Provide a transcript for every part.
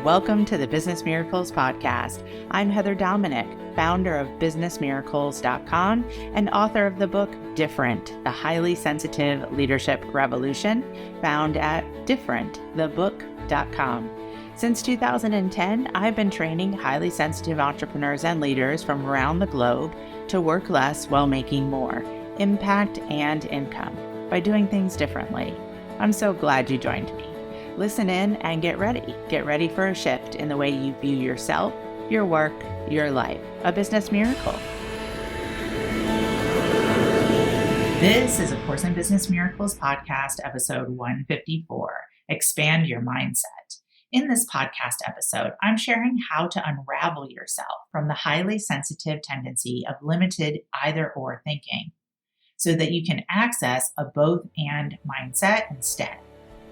Welcome to the Business Miracles Podcast. I'm Heather Dominick, founder of businessmiracles.com and author of the book Different, The Highly Sensitive Leadership Revolution, found at differentthebook.com. Since 2010, I've been training highly sensitive entrepreneurs and leaders from around the globe to work less while making more, impact and income, by doing things differently. I'm so glad you joined me. Listen in and get ready. Get ready for a shift in the way you view yourself, your work, your life. A business miracle. This is A Course in Business Miracles podcast, episode 154, Expand Your Mindset. In this podcast episode, I'm sharing how to unravel yourself from the highly sensitive tendency of limited either-or thinking so that you can access a both-and mindset instead,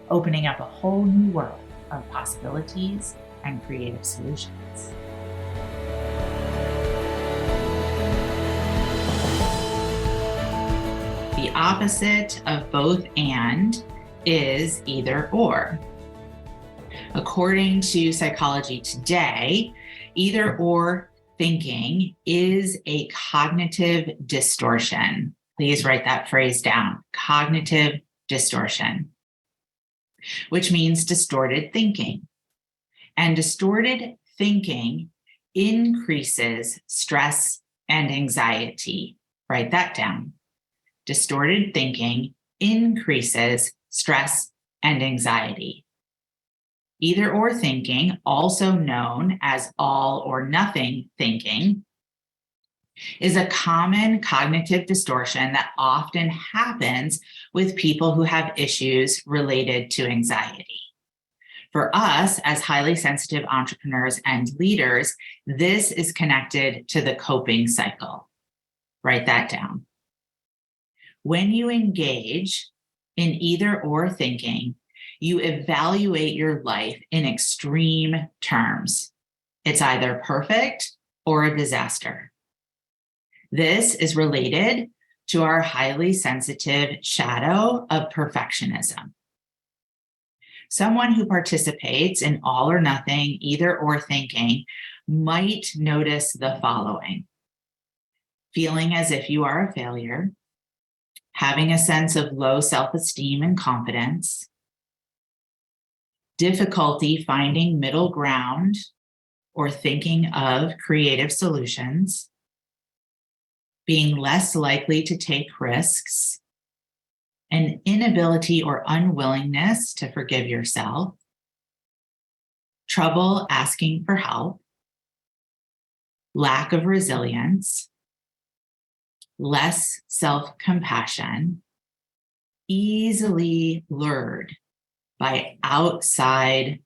opening up a whole new world of possibilities and creative solutions. The opposite of both and is either or. According to Psychology Today, either or thinking is a cognitive distortion. Please write that phrase down, cognitive distortion, which means distorted thinking. And distorted thinking increases stress and anxiety. Write that down. Distorted thinking increases stress and anxiety. Either or thinking, also known as all or nothing thinking, is a common cognitive distortion that often happens with people who have issues related to anxiety. For us, as highly sensitive entrepreneurs and leaders, this is connected to the coping cycle. Write that down. When you engage in either or thinking, you evaluate your life in extreme terms. It's either perfect or a disaster. This is related to our highly sensitive shadow of perfectionism. Someone who participates in all or nothing, either or thinking might notice the following: feeling as if you are a failure, having a sense of low self-esteem and confidence, difficulty finding middle ground or thinking of creative solutions, being less likely to take risks, an inability or unwillingness to forgive yourself, trouble asking for help, lack of resilience, less self-compassion, easily lured by outside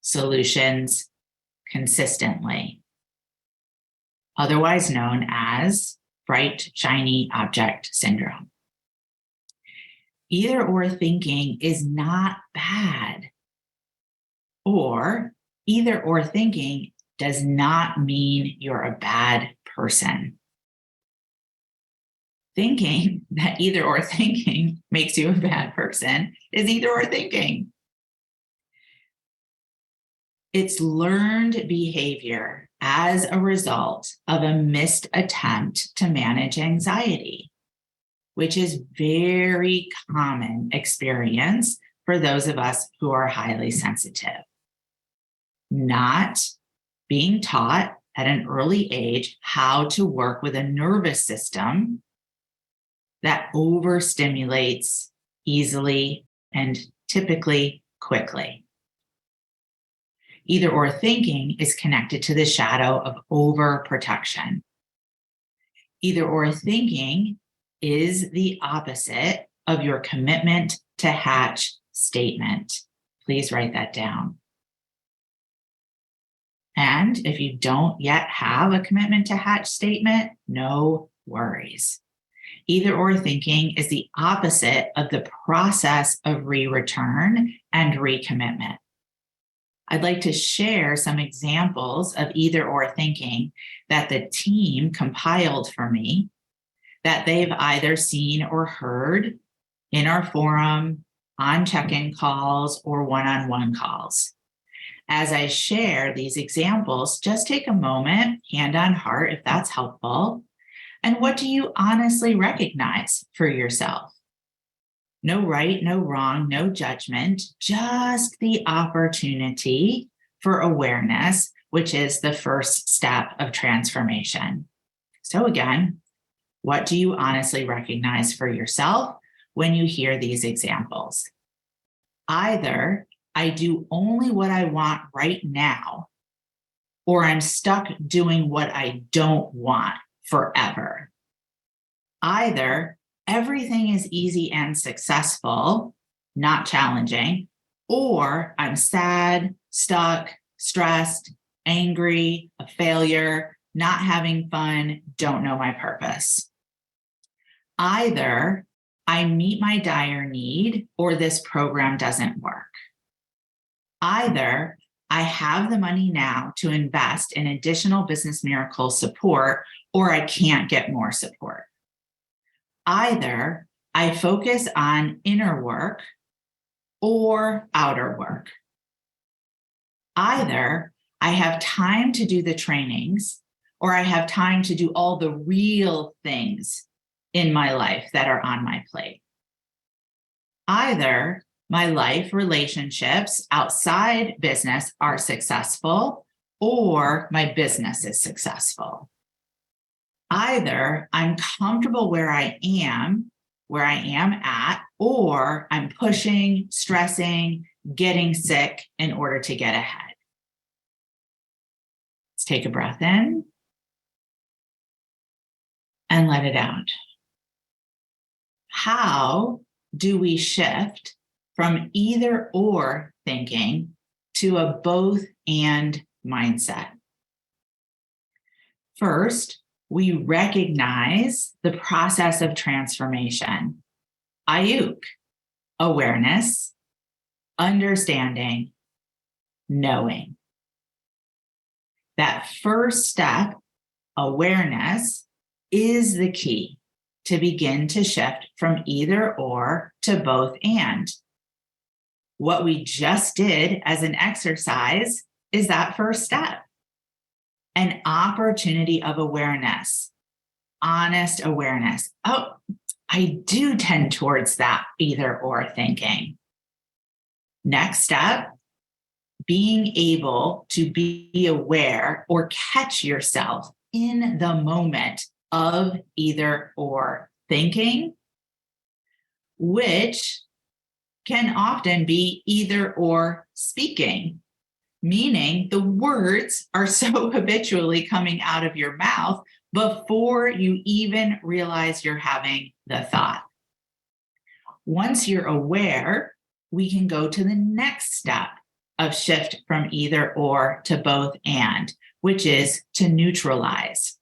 solutions consistently, otherwise known as bright, shiny object syndrome. Either or thinking is not bad, or either or thinking does not mean you're a bad person. Thinking that either or thinking makes you a bad person is either or thinking. It's learned behavior as a result of a missed attempt to manage anxiety, which is very common experience for those of us who are highly sensitive. Not being taught at an early age how to work with a nervous system that overstimulates easily and typically quickly. Either or thinking is connected to the shadow of overprotection. Either or thinking is the opposite of your commitment to hatch statement. Please write that down. And if you don't yet have a commitment to hatch statement, no worries. Either or thinking is the opposite of the process of re-return and recommitment. I'd like to share some examples of either or thinking that the team compiled for me that they've either seen or heard in our forum, on check-in calls, or one-on-one calls. As I share these examples, just take a moment, hand on heart, if that's helpful. And what do you honestly recognize for yourself? No right, no wrong, no judgment, just the opportunity for awareness, which is the first step of transformation. So again, what do you honestly recognize for yourself when you hear these examples? Either I do only what I want right now, or I'm stuck doing what I don't want forever. Either everything is easy and successful, not challenging, or I'm sad, stuck, stressed, angry, a failure, not having fun, don't know my purpose. Either I meet my dire need, or this program doesn't work. Either I have the money now to invest in additional business miracle support, or I can't get more support. Either I focus on inner work or outer work. Either I have time to do the trainings, or I have time to do all the real things in my life that are on my plate. Either my life relationships outside business are successful, or my business is successful. Either I'm comfortable where I am at, or I'm pushing, stressing, getting sick in order to get ahead. Let's take a breath in and let it out. How do we shift from either or thinking to a both and mindset? First, we recognize the process of transformation. Ayuk, awareness, understanding, knowing. That first step, awareness, is the key to begin to shift from either or to both and. What we just did as an exercise is that first step. An opportunity of awareness, honest awareness. Oh, I do tend towards that either or thinking. Next step, being able to be aware or catch yourself in the moment of either or thinking, which can often be either or speaking, meaning the words are so habitually coming out of your mouth before you even realize you're having the thought. Once you're aware, we can go to the next step of shift from either or to both and, which is to neutralize.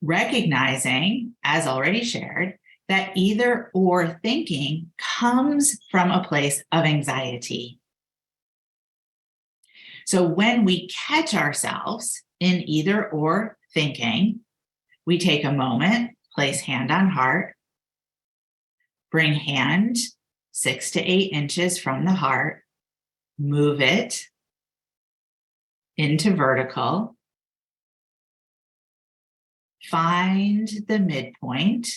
Recognizing, as already shared, that either or thinking comes from a place of anxiety. So when we catch ourselves in either or thinking, we take a moment, place hand on heart, bring hand 6 to 8 inches from the heart, move it into vertical, find the midpoint,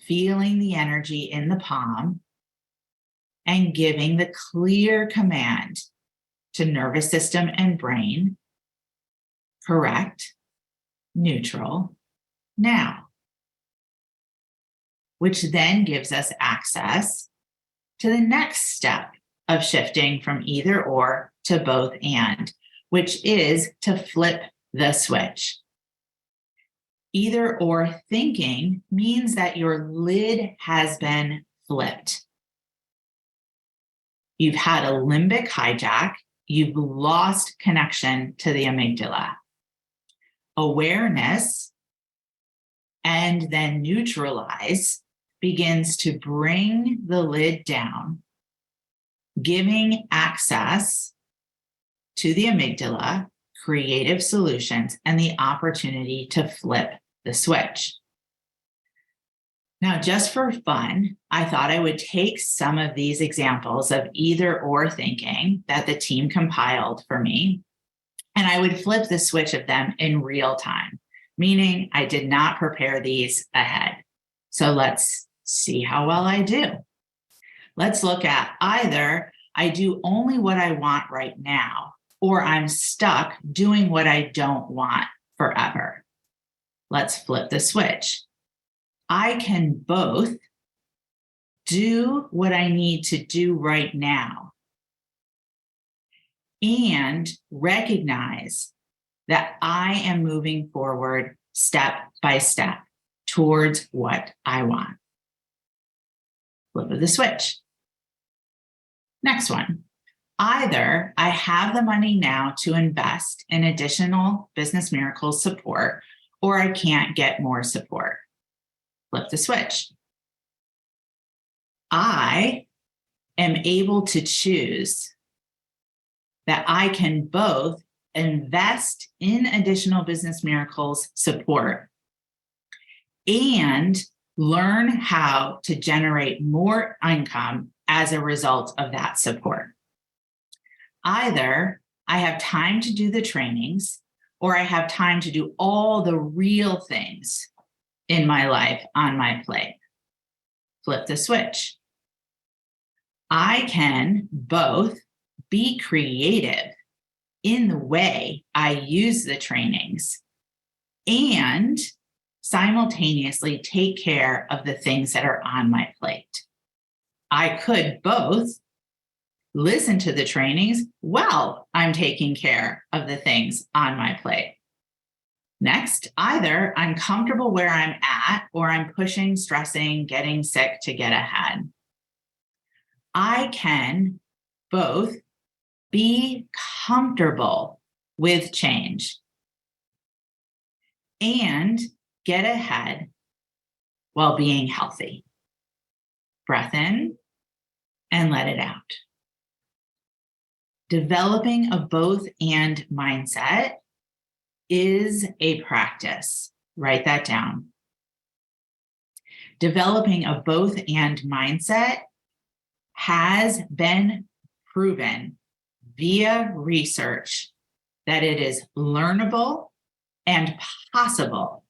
feeling the energy in the palm, and giving the clear command to nervous system and brain, correct, neutral, now, which then gives us access to the next step of shifting from either or to both and, which is to flip the switch. Either or thinking means that your lid has been flipped. You've had a limbic hijack. You've lost connection to the amygdala. Awareness and then neutralize begins to bring the lid down, giving access to the amygdala, creative solutions, and the opportunity to flip the switch. Now, just for fun, I thought I would take some of these examples of either or thinking that the team compiled for me, and I would flip the switch of them in real time, meaning I did not prepare these ahead. So let's see how well I do. Let's look at either I do only what I want right now, or I'm stuck doing what I don't want forever. Let's flip the switch. I can both do what I need to do right now and recognize that I am moving forward step by step towards what I want. Flip of the switch. Next one. Either I have the money now to invest in additional Business Miracles support, or I can't get more support. Flip the switch. I am able to choose that I can both invest in additional Business Miracles support and learn how to generate more income as a result of that support. Either I have time to do the trainings, or I have time to do all the real things in my life on my plate. Flip the switch. I can both be creative in the way I use the trainings and simultaneously take care of the things that are on my plate. I could both listen to the trainings while I'm taking care of the things on my plate. Next, either I'm comfortable where I'm at, or I'm pushing, stressing, getting sick to get ahead. I can both be comfortable with change and get ahead while being healthy. Breath in and let it out. Developing a both and mindset is a practice. Write that down. Developing a both and mindset has been proven via research that it is learnable and possible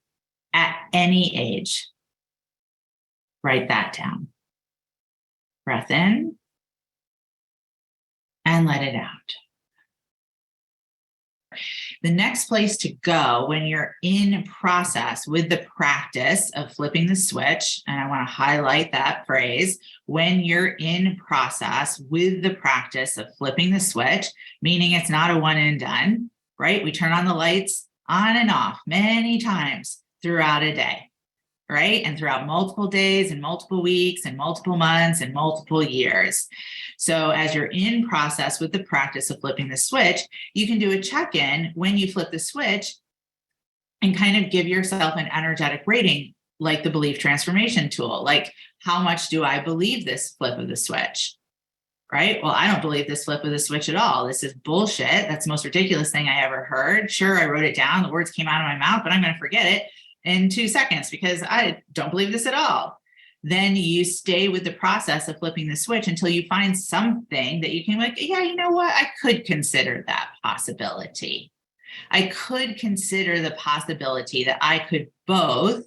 at any age. Write that down. Breath in and let it out. The next place to go when you're in process with the practice of flipping the switch, and I want to highlight that phrase, when you're in process with the practice of flipping the switch, meaning it's not a one and done, right? We turn on the lights on and off many times throughout a day, right? And throughout multiple days and multiple weeks and multiple months and multiple years. So as you're in process with the practice of flipping the switch, you can do a check-in when you flip the switch and kind of give yourself an energetic rating, like the belief transformation tool. Like, how much do I believe this flip of the switch? Right? Well, I don't believe this flip of the switch at all. This is bullshit. That's the most ridiculous thing I ever heard. Sure, I wrote it down. The words came out of my mouth, but I'm going to forget it in 2 seconds because I don't believe this at all. Then you stay with the process of flipping the switch until you find something that you can like, yeah, you know what? I could consider that possibility. I could consider the possibility that I could both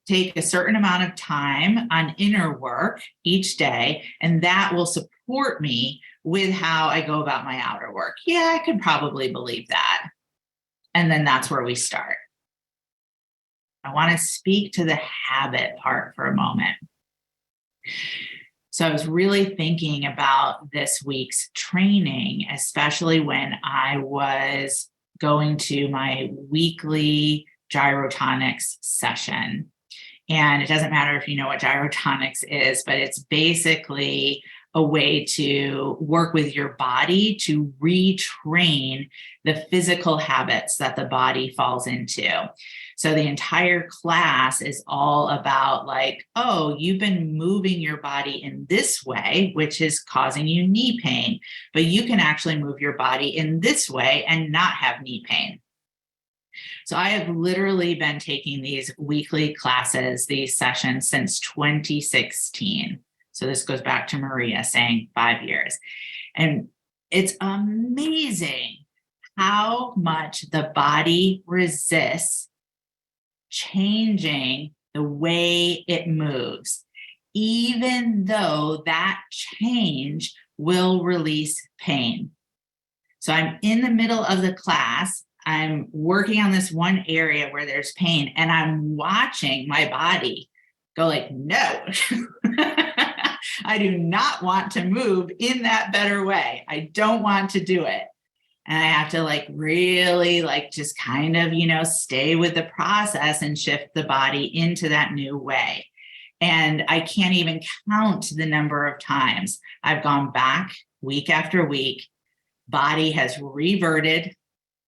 take a certain amount of time on inner work each day, and that will support me with how I go about my outer work. Yeah, I could probably believe that. And then that's where we start. I want to speak to the habit part for a moment. So I was really thinking about this week's training, especially when I was going to my weekly gyrotonics session. And it doesn't matter if you know what gyrotonics is, but it's basically a way to work with your body to retrain the physical habits that the body falls into. So the entire class is all about like, oh, you've been moving your body in this way, which is causing you knee pain, but you can actually move your body in this way and not have knee pain. So I have literally been taking these weekly classes, these sessions since 2016. So this goes back to Maria saying 5 years. And it's amazing how much the body resists changing the way it moves, even though that change will release pain. So I'm in the middle of the class. I'm working on this one area where there's pain, and I'm watching my body go like, no, I do not want to move in that better way. I don't want to do it. And I have to like really like just kind of, stay with the process and shift the body into that new way. And I can't even count the number of times I've gone back week after week. Body has reverted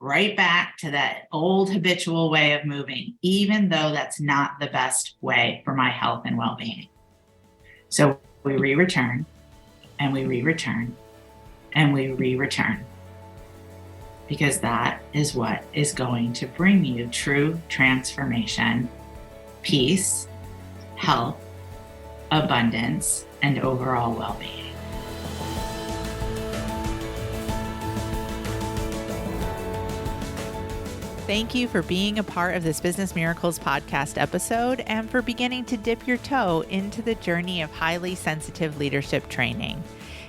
right back to that old habitual way of moving, even though that's not the best way for my health and well-being. So we re-return and we re-return and we re-return, because that is what is going to bring you true transformation, peace, health, abundance, and overall well-being. Thank you for being a part of this Business Miracles podcast episode and for beginning to dip your toe into the journey of highly sensitive leadership training.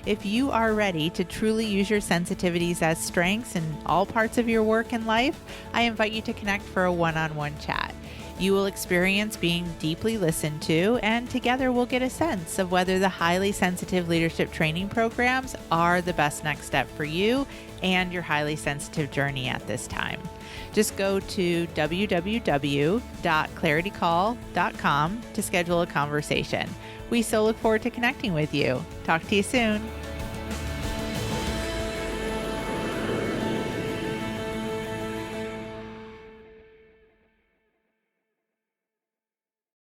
If you are ready to truly use your sensitivities as strengths in all parts of your work and life, I invite you to connect for a one-on-one chat. You will experience being deeply listened to, and together we'll get a sense of whether the highly sensitive leadership training programs are the best next step for you and your highly sensitive journey at this time. Just go to www.claritycall.com to schedule a conversation. We so look forward to connecting with you. Talk to you soon.